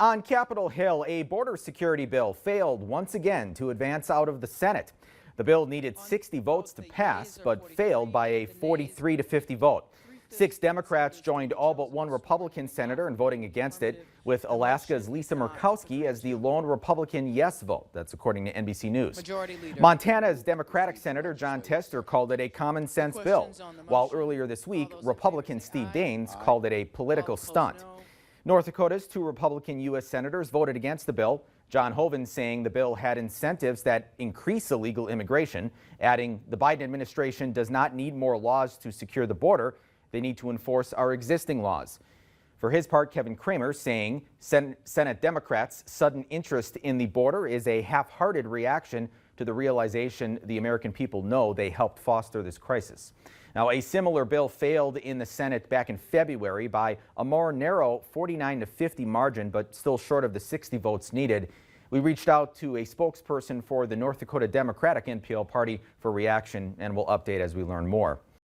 On Capitol Hill, a border security bill failed once again to advance out of the Senate. The bill needed 60 votes to pass, but failed by a 43-50 vote. 6 Democrats joined all but 1 Republican senator in voting against it, with Alaska's Lisa Murkowski as the lone Republican yes vote. That's according to NBC News. Montana's Democratic Senator Jon Tester called it a common sense bill, while earlier this week, Republican Steve Daines called it a political stunt. North Dakota's 2 Republican U.S. senators voted against the bill. John Hoeven saying the bill had incentives that increase illegal immigration, adding the Biden administration does not need more laws to secure the border. They need to enforce our existing laws. For his part, Kevin Cramer saying Senate Democrats' sudden interest in the border is a half-hearted reaction to the realization the American people know they helped foster this crisis. Now, a similar bill failed in the Senate back in February by a more narrow 49-50 margin, but still short of the 60 votes needed. We reached out to a spokesperson for the North Dakota Democratic NPL Party for reaction, and we'll update as we learn more.